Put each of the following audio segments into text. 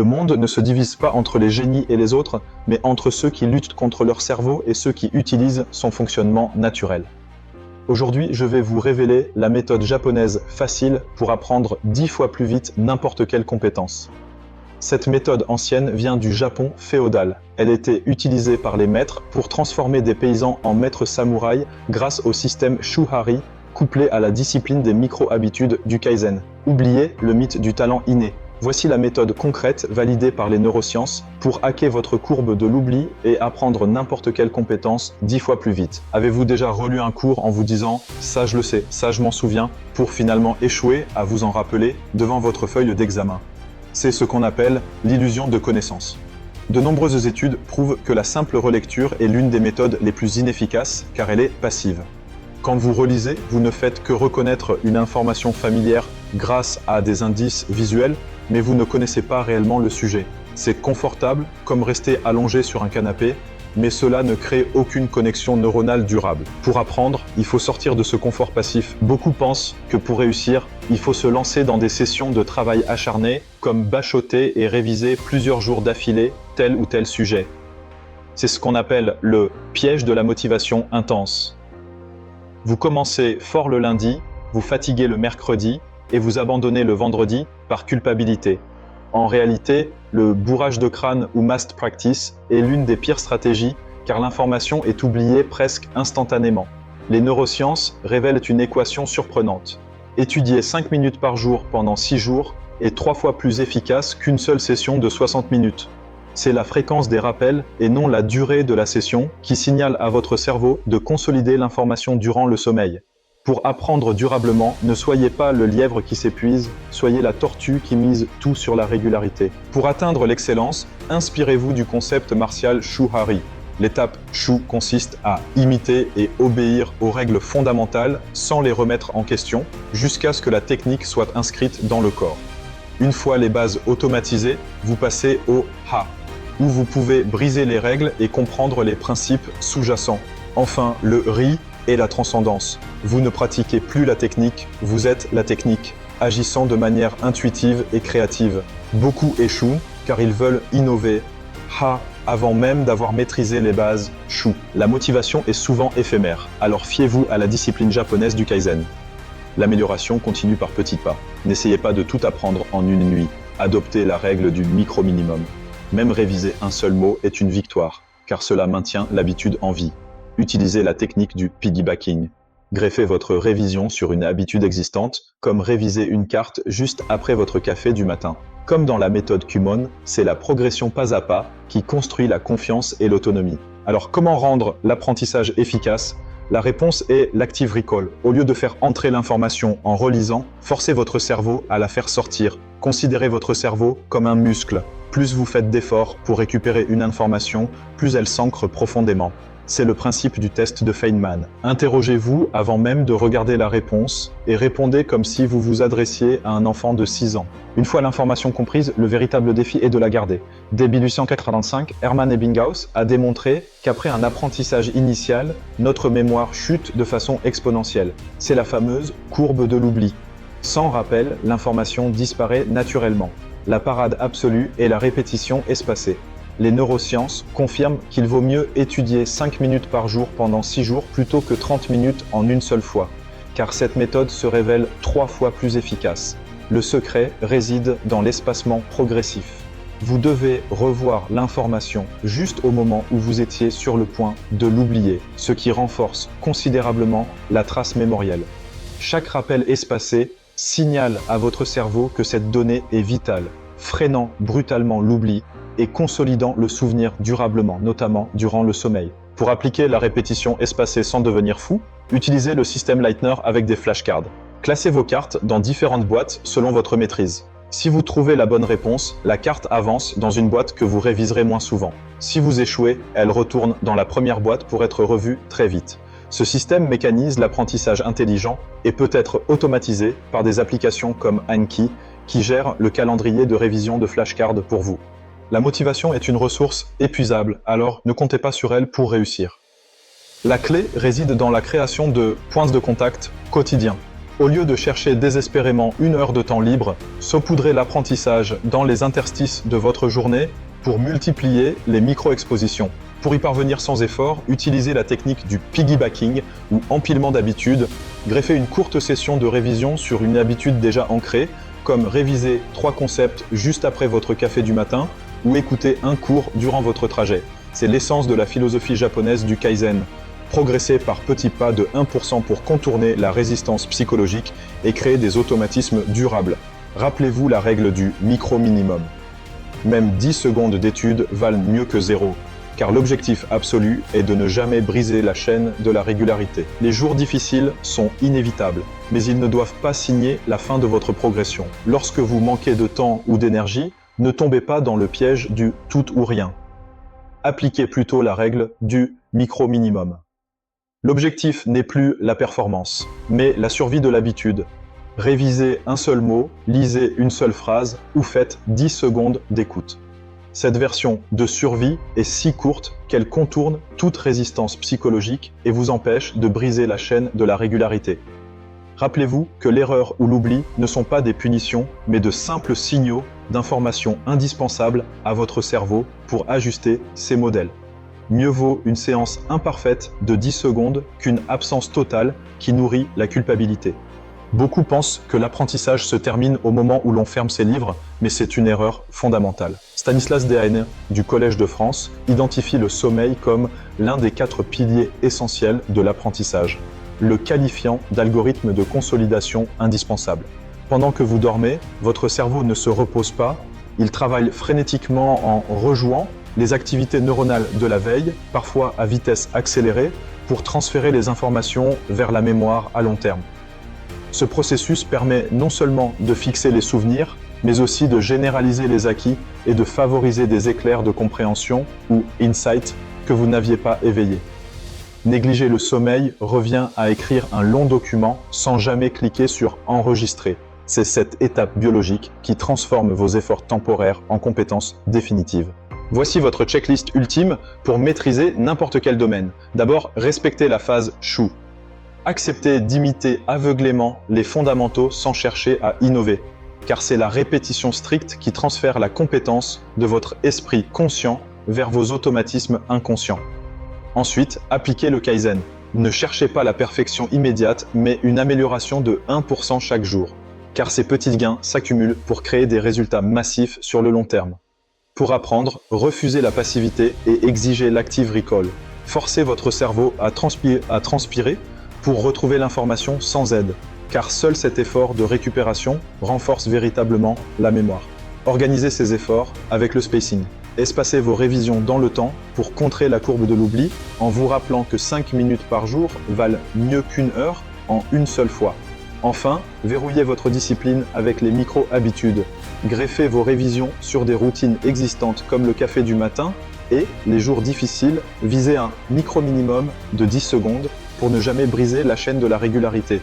Le monde ne se divise pas entre les génies et les autres, mais entre ceux qui luttent contre leur cerveau et ceux qui utilisent son fonctionnement naturel. Aujourd'hui, je vais vous révéler la méthode japonaise facile pour apprendre 10 fois plus vite n'importe quelle compétence. Cette méthode ancienne vient du Japon féodal. Elle était utilisée par les maîtres pour transformer des paysans en maîtres samouraïs grâce au système Shuhari, couplé à la discipline des micro-habitudes du Kaizen. Oubliez le mythe du talent inné. Voici la méthode concrète validée par les neurosciences pour hacker votre courbe de l'oubli et apprendre n'importe quelle compétence 10 fois plus vite. Avez-vous déjà relu un cours en vous disant « ça je le sais, ça je m'en souviens » pour finalement échouer à vous en rappeler devant votre feuille d'examen? C'est ce qu'on appelle l'illusion de connaissance. De nombreuses études prouvent que la simple relecture est l'une des méthodes les plus inefficaces car elle est passive. Quand vous relisez, vous ne faites que reconnaître une information familière grâce à des indices visuels, mais vous ne connaissez pas réellement le sujet. C'est confortable, comme rester allongé sur un canapé, mais cela ne crée aucune connexion neuronale durable. Pour apprendre, il faut sortir de ce confort passif. Beaucoup pensent que pour réussir, il faut se lancer dans des sessions de travail acharné, comme bachoter et réviser plusieurs jours d'affilée tel ou tel sujet. C'est ce qu'on appelle le piège de la motivation intense. Vous commencez fort le lundi, vous fatiguez le mercredi et vous abandonnez le vendredi par culpabilité. En réalité, le bourrage de crâne ou mast practice est l'une des pires stratégies car l'information est oubliée presque instantanément. Les neurosciences révèlent une équation surprenante. Étudier 5 minutes par jour pendant 6 jours est 3 fois plus efficace qu'une seule session de 60 minutes. C'est la fréquence des rappels et non la durée de la session qui signale à votre cerveau de consolider l'information durant le sommeil. Pour apprendre durablement, ne soyez pas le lièvre qui s'épuise, soyez la tortue qui mise tout sur la régularité. Pour atteindre l'excellence, inspirez-vous du concept martial Shuhari. L'étape Shu consiste à imiter et obéir aux règles fondamentales sans les remettre en question, jusqu'à ce que la technique soit inscrite dans le corps. Une fois les bases automatisées, vous passez au Ha, où vous pouvez briser les règles et comprendre les principes sous-jacents. Enfin, le Ri et la transcendance. Vous ne pratiquez plus la technique, vous êtes la technique, agissant de manière intuitive et créative. Beaucoup échouent car ils veulent innover, Ha, avant même d'avoir maîtrisé les bases, Shu. La motivation est souvent éphémère, alors fiez-vous à la discipline japonaise du Kaizen. L'amélioration continue par petits pas. N'essayez pas de tout apprendre en une nuit. Adoptez la règle du micro-minimum. Même réviser un seul mot est une victoire, car cela maintient l'habitude en vie. Utilisez la technique du piggybacking. Greffez votre révision sur une habitude existante, comme réviser une carte juste après votre café du matin. Comme dans la méthode Kumon, c'est la progression pas à pas qui construit la confiance et l'autonomie. Alors comment rendre l'apprentissage efficace? La réponse est l'active recall. Au lieu de faire entrer l'information en relisant, forcez votre cerveau à la faire sortir. Considérez votre cerveau comme un muscle. Plus vous faites d'efforts pour récupérer une information, plus elle s'ancre profondément. C'est le principe du test de Feynman. Interrogez-vous avant même de regarder la réponse et répondez comme si vous vous adressiez à un enfant de 6 ans. Une fois l'information comprise, le véritable défi est de la garder. Dès 1885, Hermann Ebbinghaus a démontré qu'après un apprentissage initial, notre mémoire chute de façon exponentielle. C'est la fameuse courbe de l'oubli. Sans rappel, l'information disparaît naturellement. La parade absolue est la répétition espacée. Les neurosciences confirment qu'il vaut mieux étudier 5 minutes par jour pendant 6 jours plutôt que 30 minutes en une seule fois, car cette méthode se révèle 3 fois plus efficace. Le secret réside dans l'espacement progressif. Vous devez revoir l'information juste au moment où vous étiez sur le point de l'oublier, ce qui renforce considérablement la trace mémorielle. Chaque rappel espacé signale à votre cerveau que cette donnée est vitale, freinant brutalement l'oubli et consolidant le souvenir durablement, notamment durant le sommeil. Pour appliquer la répétition espacée sans devenir fou, utilisez le système Leitner avec des flashcards. Classez vos cartes dans différentes boîtes selon votre maîtrise. Si vous trouvez la bonne réponse, la carte avance dans une boîte que vous réviserez moins souvent. Si vous échouez, elle retourne dans la première boîte pour être revue très vite. Ce système mécanise l'apprentissage intelligent et peut être automatisé par des applications comme Anki qui gèrent le calendrier de révision de flashcards pour vous. La motivation est une ressource épuisable, alors ne comptez pas sur elle pour réussir. La clé réside dans la création de points de contact quotidiens. Au lieu de chercher désespérément une heure de temps libre, saupoudrez l'apprentissage dans les interstices de votre journée pour multiplier les micro-expositions. Pour y parvenir sans effort, utilisez la technique du piggybacking ou empilement d'habitudes. Greffez une courte session de révision sur une habitude déjà ancrée, comme réviser 3 concepts juste après votre café du matin ou écouter un cours durant votre trajet. C'est l'essence de la philosophie japonaise du Kaizen. Progresser par petits pas de 1% pour contourner la résistance psychologique et créer des automatismes durables. Rappelez-vous la règle du micro-minimum. Même 10 secondes d'étude valent mieux que 0, car l'objectif absolu est de ne jamais briser la chaîne de la régularité. Les jours difficiles sont inévitables, mais ils ne doivent pas signer la fin de votre progression. Lorsque vous manquez de temps ou d'énergie, ne tombez pas dans le piège du tout ou rien. Appliquez plutôt la règle du micro-minimum. L'objectif n'est plus la performance, mais la survie de l'habitude. Révisez un seul mot, lisez une seule phrase ou faites 10 secondes d'écoute. Cette version de survie est si courte qu'elle contourne toute résistance psychologique et vous empêche de briser la chaîne de la régularité. Rappelez-vous que l'erreur ou l'oubli ne sont pas des punitions, mais de simples signaux d'informations indispensables à votre cerveau pour ajuster ses modèles. Mieux vaut une séance imparfaite de 10 secondes qu'une absence totale qui nourrit la culpabilité. Beaucoup pensent que l'apprentissage se termine au moment où l'on ferme ses livres, mais c'est une erreur fondamentale. Stanislas Dehaene, du Collège de France, identifie le sommeil comme l'un des 4 piliers essentiels de l'apprentissage, le qualifiant d'algorithme de consolidation indispensable. Pendant que vous dormez, votre cerveau ne se repose pas, il travaille frénétiquement en rejouant les activités neuronales de la veille, parfois à vitesse accélérée, pour transférer les informations vers la mémoire à long terme. Ce processus permet non seulement de fixer les souvenirs, mais aussi de généraliser les acquis et de favoriser des éclairs de compréhension ou insights que vous n'aviez pas éveillés. Négliger le sommeil revient à écrire un long document sans jamais cliquer sur « Enregistrer ». C'est cette étape biologique qui transforme vos efforts temporaires en compétences définitives. Voici votre checklist ultime pour maîtriser n'importe quel domaine. D'abord, respectez la phase chou. Acceptez d'imiter aveuglément les fondamentaux sans chercher à innover, car c'est la répétition stricte qui transfère la compétence de votre esprit conscient vers vos automatismes inconscients. Ensuite, appliquez le Kaizen. Ne cherchez pas la perfection immédiate, mais une amélioration de 1% chaque jour, car ces petits gains s'accumulent pour créer des résultats massifs sur le long terme. Pour apprendre, refusez la passivité et exigez l'active recall. Forcez votre cerveau à transpirer pour retrouver l'information sans aide, car seul cet effort de récupération renforce véritablement la mémoire. Organisez ces efforts avec le spacing. Espacez vos révisions dans le temps pour contrer la courbe de l'oubli en vous rappelant que 5 minutes par jour valent mieux qu'une heure en une seule fois. Enfin, verrouillez votre discipline avec les micro-habitudes. Greffez vos révisions sur des routines existantes comme le café du matin et, les jours difficiles, visez un micro-minimum de 10 secondes pour ne jamais briser la chaîne de la régularité.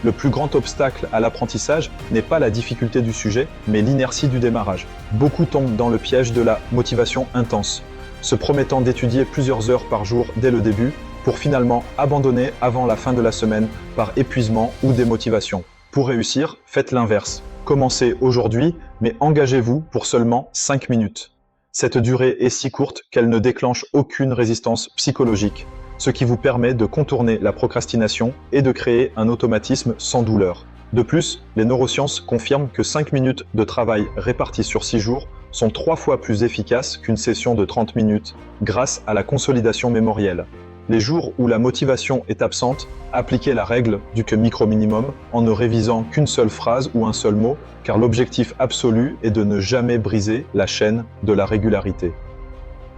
Le plus grand obstacle à l'apprentissage n'est pas la difficulté du sujet, mais l'inertie du démarrage. Beaucoup tombent dans le piège de la motivation intense, se promettant d'étudier plusieurs heures par jour dès le début, pour finalement abandonner avant la fin de la semaine par épuisement ou démotivation. Pour réussir, faites l'inverse. Commencez aujourd'hui, mais engagez-vous pour seulement 5 minutes. Cette durée est si courte qu'elle ne déclenche aucune résistance psychologique, ce qui vous permet de contourner la procrastination et de créer un automatisme sans douleur. De plus, les neurosciences confirment que 5 minutes de travail réparties sur 6 jours sont 3 fois plus efficaces qu'une session de 30 minutes grâce à la consolidation mémorielle. Les jours où la motivation est absente, appliquez la règle du micro-minimum en ne révisant qu'une seule phrase ou un seul mot, car l'objectif absolu est de ne jamais briser la chaîne de la régularité.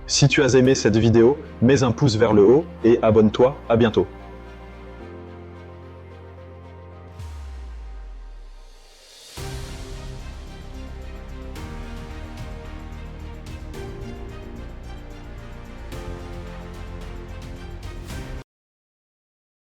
Si tu as aimé cette vidéo, mets un pouce vers le haut et abonne-toi. À bientôt.